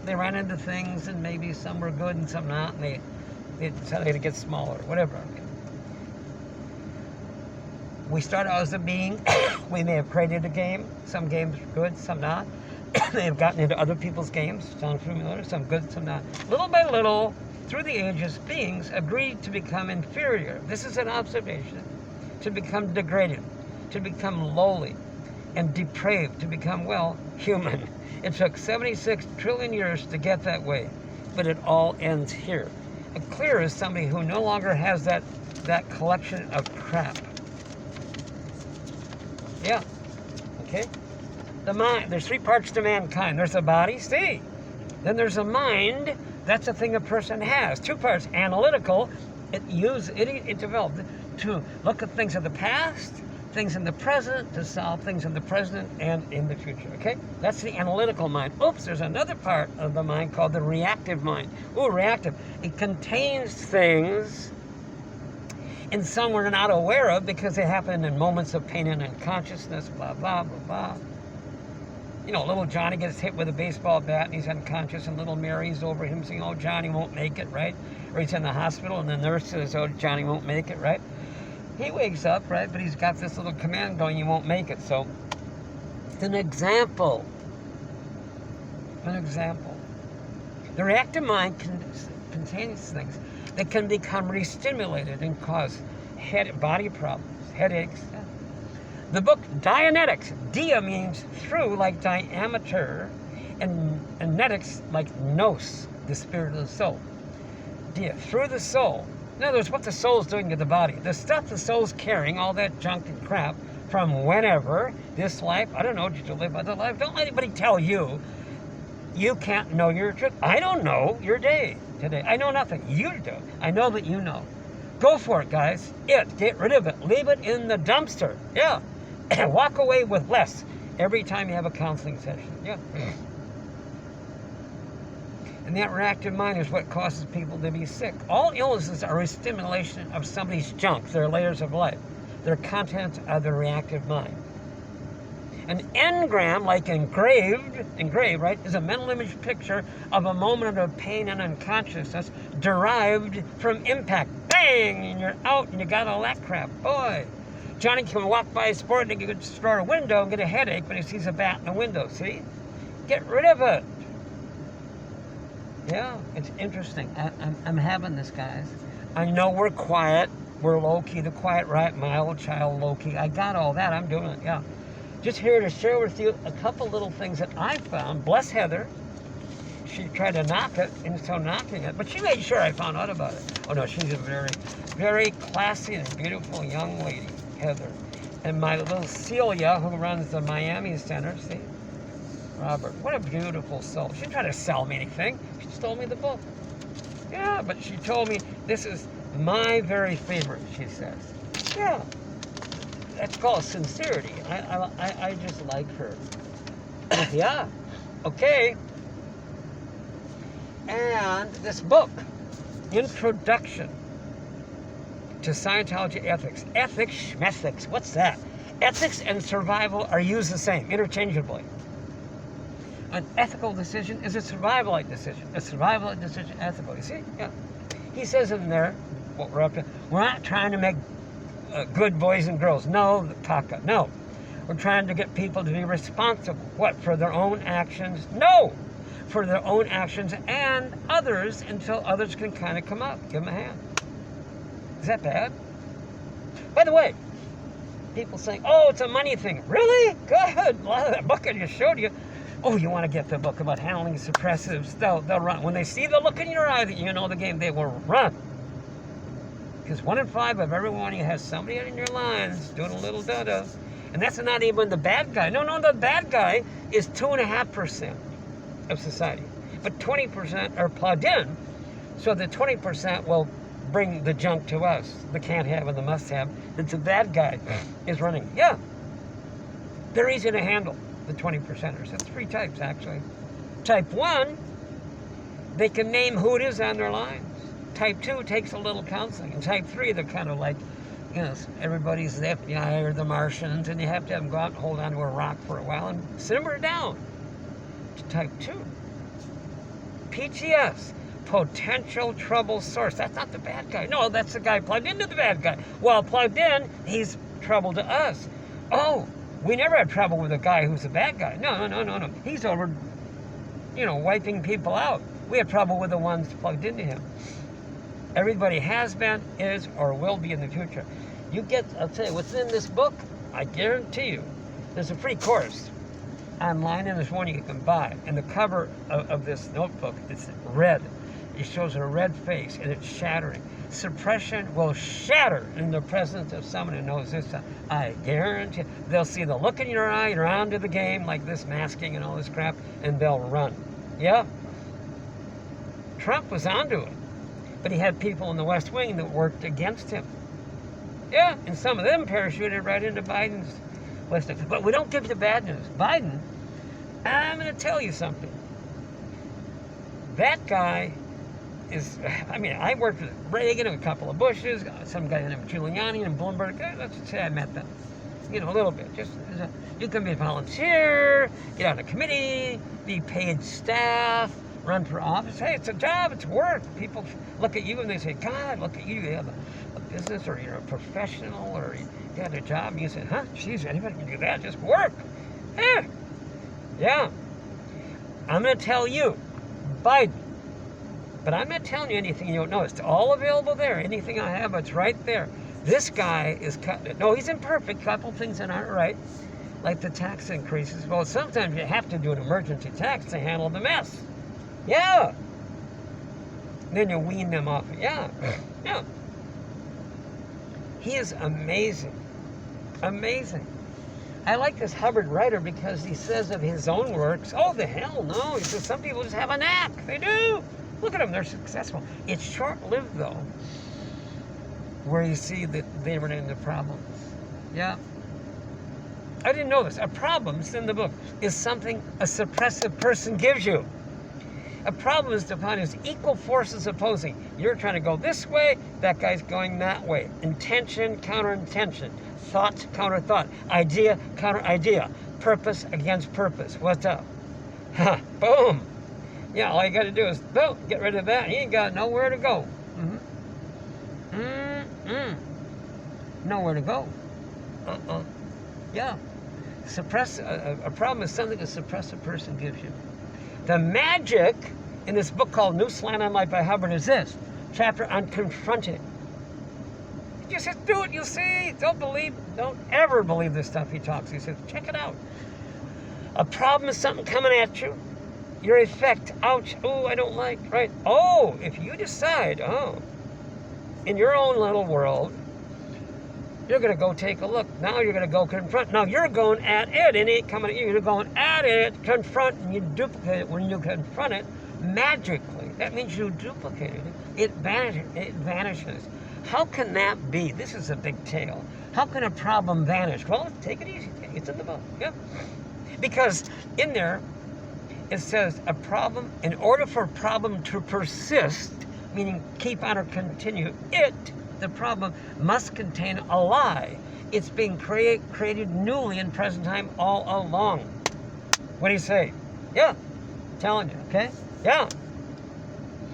they ran into things, and maybe some were good and some not, and they decided to get smaller, whatever. We start out as a being. We may have created a game. Some games are good, some not. They have gotten into other people's games. Sound familiar? Some good, some not. Little by little, through the ages, beings agreed to become inferior. This is an observation. To become degraded. to become lowly, and depraved to become, well, human. It took 76 trillion years to get that way, but it all ends here. A clear is somebody who no longer has that collection of crap. Yeah, okay? The mind, there's 3 parts to mankind. There's a body, see? Then there's a mind. That's a thing a person has. 2 parts, analytical. It developed to look at things of the past, things in the present, to solve things in the present and in the future, okay? That's the analytical mind. Oops, there's another part of the mind called the reactive mind. Ooh, reactive. It contains things in some we're not aware of because they happen in moments of pain and unconsciousness, blah, blah, blah, blah. You know, little Johnny gets hit with a baseball bat and he's unconscious, and little Mary's over him saying, oh, Johnny won't make it, right? Or he's in the hospital and the nurse says, oh, Johnny won't make it, right? He wakes up, right? But he's got this little command going, you won't make it. So it's an example. An example. The reactive mind contains things that can become re-stimulated and cause body problems, headaches. The book Dianetics, dia means through, like diameter, and netics like nous, the spirit of the soul. Dia, through the soul. In other words, what the soul's doing to the body. The stuff the soul's carrying, all that junk and crap, from whenever, this life, I don't know, did you live other life? Don't let anybody tell you you can't know your truth. I don't know your day today. I know nothing. You do. I know that you know. Go for it, guys. Get rid of it. Leave it in the dumpster. Yeah. Walk away with less every time you have a counseling session. Yeah. And that reactive mind is what causes people to be sick. All illnesses are a stimulation of somebody's junk, their layers of life. Their contents are the reactive mind. An engram, like engraved, right, is a mental image picture of a moment of pain and unconsciousness derived from impact. Bang! And you're out and you got all that crap. Boy. Johnny can walk by a sport and he can destroy a window and get a headache when he sees a bat in a window, see? Get rid of it. Yeah, it's interesting. I'm having this, guys. I know we're quiet. We're low-key, the quiet, right, mild child, low-key. I got all that. I'm doing it, yeah. Just here to share with you a couple little things that I found. Bless Heather. She tried to knock it, and so knocking it, but she made sure I found out about it. Oh, no, she's a very, very classy and beautiful young lady, Heather. And my little Celia, who runs the Miami Center, see? Robert, what a beautiful soul. She didn't try to sell me anything. She just told me the book. Yeah, but she told me this is my very favorite, she says. Yeah, that's called sincerity. I just like her. Yeah, okay. And this book, Introduction to Scientology Ethics. Ethics, what's that? Ethics and survival are used the same, interchangeably. An ethical decision is a survival-like decision. A survival-like decision, ethical. You see? Yeah. He says in there, what we're up to, we're not trying to make good boys and girls. No, Taka, no. We're trying to get people to be responsible. What? For their own actions? No! For their own actions and others until others can kind of come up. Give them a hand. Is that bad? By the way, people saying, oh, it's a money thing. Really? Good. A lot of that book I just showed you. Oh, you want to get the book about handling suppressives? They'll run. When they see the look in your eye that you know the game, they will run. Because 1 in 5 of everyone you has somebody in your lines doing a little da-da. And that's not even the bad guy. No, the bad guy is 2.5% of society. But 20% are plugged in. So the 20% will bring the junk to us, the can't have and the must have, that the bad guy is running. Yeah. They're easy to handle, the 20%ers. That's 3 types, actually. Type 1, they can name who it is on their lines. Type 2 takes a little counseling. And Type 3, they're kind of like, you know, everybody's the FBI or the Martians, and you have to have them go out and hold onto a rock for a while and simmer down. Type 2. PTS, potential trouble source. That's not the bad guy. No, that's the guy plugged into the bad guy. Well, plugged in, he's trouble to us. Oh, we never had trouble with a guy who's a bad guy. No. He's over, you know, wiping people out. We have trouble with the ones plugged into him. Everybody has been, is, or will be in the future. You get, I'll tell you, what's in this book I guarantee you, there's a free course online, and there's one you can buy. And the cover of this notebook is red. It shows a red face, and it's shattering. Suppression will shatter in the presence of someone who knows this stuff. I guarantee you. They'll see the look in your eye, you're onto the game, like this masking and all this crap, and they'll run. Yeah. Trump was onto it, but he had people in the West Wing that worked against him. Yeah, and some of them parachuted right into Biden's list. But we don't give you the bad news. Biden, I'm going to tell you something. That guy is, I mean, I worked with Reagan and a couple of Bushes, some guy named Giuliani and Bloomberg. Let's just say I met them. You know, a little bit. Just you can be a volunteer, get on a committee, be paid staff, run for office. Hey, it's a job, it's work. People look at you and they say, God, look at you. You have a business, or you're a professional, or you got a job. And you say, huh, geez, anybody can do that? Just work. Yeah. I'm going to tell you, Biden. But I'm not telling you anything you don't know. It's all available there. Anything I have, it's right there. This guy is cutting it. No, he's imperfect. Couple things that aren't right, like the tax increases. Well, sometimes you have to do an emergency tax to handle the mess. Yeah. Then you wean them off. Yeah. Yeah. He is amazing. Amazing. I like this Hubbard writer because he says of his own works, oh, the hell no. He says some people just have a knack. They do. Look at them, they're successful. It's short-lived, though, where you see that they run into problems. Yeah. I didn't know this. A problem, it's in the book, is something a suppressive person gives you. A problem is defined as equal forces opposing. You're trying to go this way, that guy's going that way. Intention, counter-intention. Thought, counter-thought. Idea, counter-idea. Purpose against purpose. What's up? Ha, boom. Yeah, all you got to do is, boom, get rid of that. He ain't got nowhere to go. Nowhere to go. Yeah. Suppress, a problem is something a suppressive person gives you. The magic in this book called New Slant on Life by Hubbard is this chapter on confronting. You just do it, you'll see. Don't ever believe this stuff he talks. He says, check it out. A problem is something coming at you. Your effect, ouch, oh, I don't like, right? Oh, if you decide, in your own little world, you're going to go take a look. Now you're going to go confront. Now you're going at it. It ain't coming at you. You're going at it, confront, and you duplicate it. When you confront it, magically, that means you duplicated it. It vanishes. How can that be? This is a big tale. How can a problem vanish? Well, take it easy. It's in the book. Yeah. Because in there, it says a problem, in order for a problem to persist, meaning keep on or continue, the problem must contain a lie. It's being created newly in present time all along. What do you say? Yeah, I'm telling you, okay? Yeah.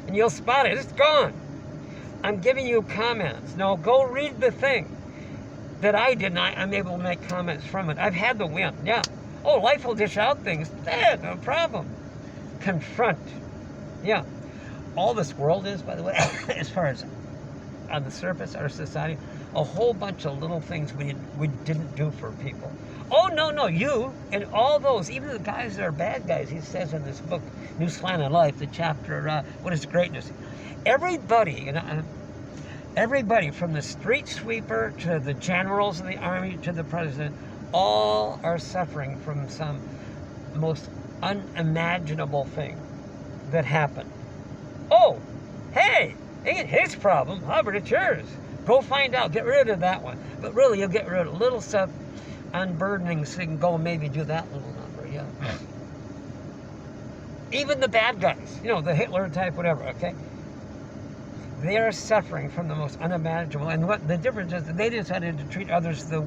And you'll spot it. It's gone. I'm giving you comments. No, go read the thing that I did, and I'm able to make comments from it. I've had the win. Yeah. Oh, life will dish out things. No problem. Confront. Yeah. All this world is, by the way, as far as on the surface, our society, a whole bunch of little things we didn't do for people. Oh, no, you and all those, even the guys that are bad guys, he says in this book, New Slant on Life, the chapter, What is Greatness? Everybody, everybody from the street sweeper to the generals in the army to the president, all are suffering from some most unimaginable thing that happened. Oh, hey, ain't his problem. Hubbard, it's yours. Go find out. Get rid of that one. But really, you'll get rid of little stuff, unburdening, so you can go and maybe do that little number, yeah. Even the bad guys, the Hitler type, whatever, okay? They are suffering from the most unimaginable. And what the difference is that they decided to treat others the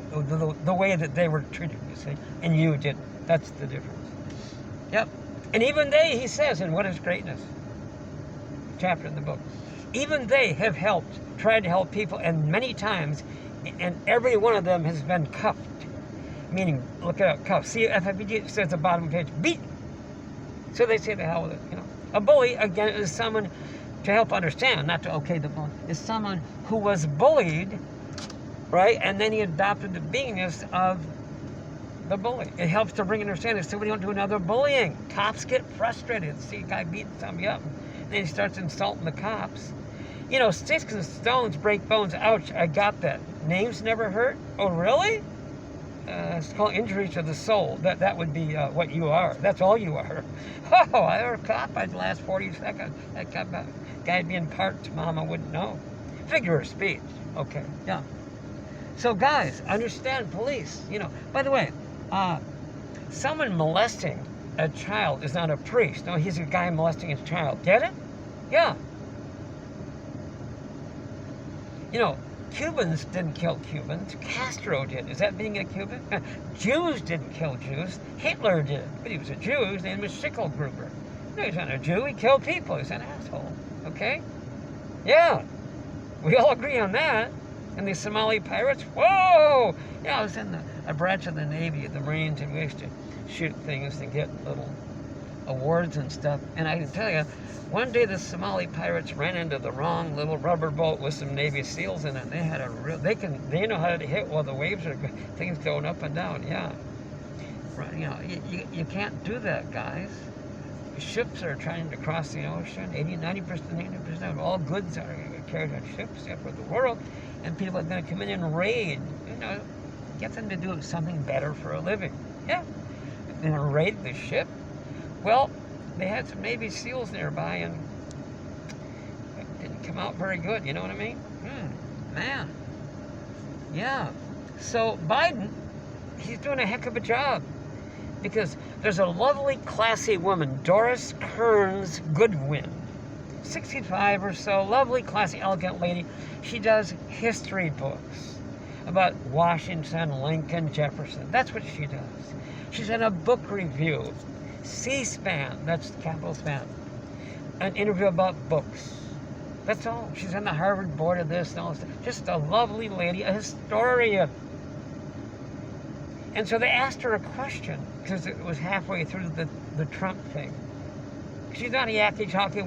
way that they were treated, you see, and you didn't. That's the difference. Yep. And even they, he says, in What is Greatness? Chapter in the book. Even they have tried to help people, and many times, and every one of them has been cuffed. Meaning, look at cuffed. See, FFPG says at the bottom of the page, beaten. So they say the hell with it, A bully, again, is someone, to help understand, not to okay the bully, is someone who was bullied right? And then he adopted the beingness of the bully. It helps to bring understanding so we don't do another bullying. Cops get frustrated. See a guy beating somebody up, and then he starts insulting the cops. You know, sticks and stones break bones. Ouch, I got that. Names never hurt? Oh, really? It's called injury to the soul. That would be what you are. That's all you are. Oh, I were a cop. I'd last 40 seconds. That guy'd be in parts. Mama wouldn't know. Figure of speech. Okay, yeah. So, guys, understand police. You know, by the way, someone molesting a child is not a priest. No, he's a guy molesting his child. Get it? Yeah. You know, Cubans didn't kill Cubans. Castro did. Is that being a Cuban? Jews didn't kill Jews. Hitler did. But he was a Jew. His name was Schicklgruber. No, he's not a Jew. He killed people. He's an asshole. Okay? Yeah. We all agree on that. And the Somali pirates? Whoa! Yeah, I was in a branch of the Navy, the Marines, and we used to shoot things and get little awards and stuff. And I can tell you, one day the Somali pirates ran into the wrong little rubber boat with some Navy SEALs in it. They had they know how to hit while the waves are things going up and down. Yeah, right. You know, you can't do that, guys. Ships are trying to cross the ocean. 90% of all goods are carried on ships for the world, and people are going to come in and raid. You know, get them to do something better for a living. Yeah, and raid the ship. Well, they had some Navy SEALs nearby, and it didn't come out very good. You know what I mean? Man. Yeah. So Biden, he's doing a heck of a job, because there's a lovely, classy woman, Doris Kearns Goodwin, 65 or so, lovely, classy, elegant lady. She does history books about Washington, Lincoln, Jefferson. That's what she does. She's in a book review. C-SPAN, that's capital SPAN, an interview about books. That's all. She's on the Harvard board of this and all this stuff. Just a lovely lady, a historian. And so they asked her a question, because it was halfway through the Trump thing. She's not a yacky, talking,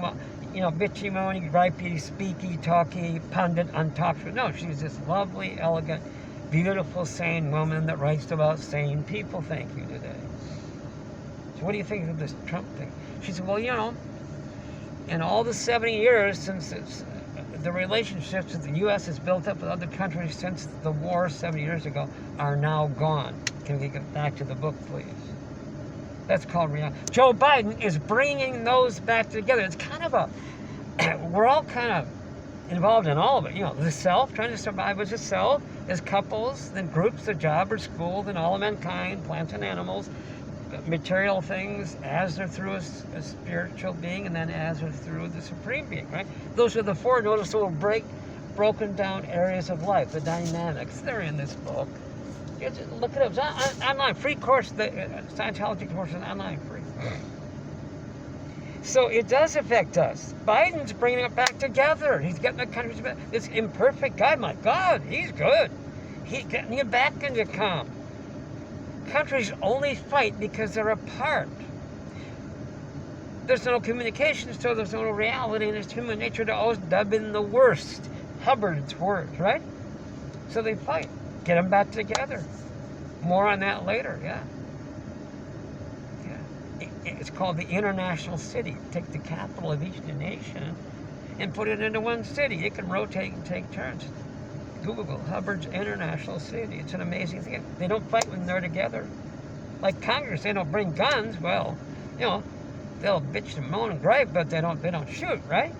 you know, bitchy, moany, gripey, speaky, talky, pundit on talk show. No, she's this lovely, elegant, beautiful, sane woman that writes about sane people. Thank you today. So what do you think of this Trump thing? She said, well, you know, in all the 70 years since the relationships that the U.S. has built up with other countries since the war 70 years ago are now gone. Can we get back to the book, please? That's called reality. Joe Biden is bringing those back together. It's kind of a, we're all kind of involved in all of it. You know, the self, trying to survive as a self, as couples, then groups, the job or school, then all of mankind, plants and animals, material things, as they're through a spiritual being, and then as they're through the supreme being, right? Those are the four noticeable broken down areas of life, the dynamics. They're in this book. You just look it up. It's online, free course. The Scientology course is online, free. So it does affect us. Biden's bringing it back together. He's getting the country back. This imperfect guy, my God, he's good. He's getting it back into calm. Countries only fight because they're apart. There's no communication, so there's no reality, and it's human nature to always dub in the worst. Hubbard's words, right? So they fight. Get them back together. More on that later, yeah. It's called the international city. Take the capital of each nation and put it into one city. It can rotate and take turns. Google Hubbard's International City. It's an amazing thing. They don't fight when they're together. Like Congress, they don't bring guns. Well, you know, they'll bitch and moan and gripe, but they don't shoot, right?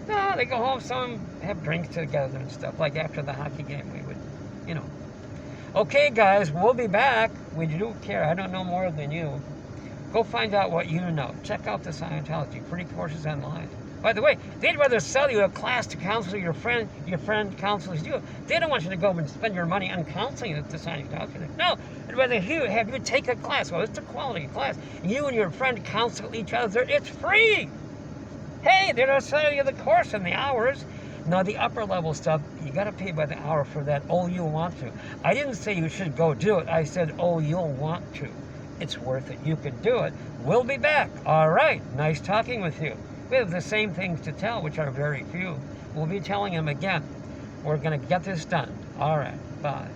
No, they go home, some have drinks together and stuff. Like after the hockey game, we would, you know. Okay, guys, we'll be back. We do care. I don't know more than you. Go find out what you know. Check out the Scientology. Free courses online. By the way, they'd rather sell you a class to counsel your friend counsels you. They don't want you to go and spend your money on counseling at the Scientology. No, they'd rather have you take a class. Well, it's a quality class. You and your friend counsel each other. It's free. Hey, they're not selling you the course and the hours. Now, the upper level stuff, you got to pay by the hour for that. Oh, you'll want to. I didn't say you should go do it. I said, oh, you'll want to. It's worth it. You can do it. We'll be back. All right. Nice talking with you. We have the same things to tell, which are very few. We'll be telling them again. We're going to get this done. All right. Bye.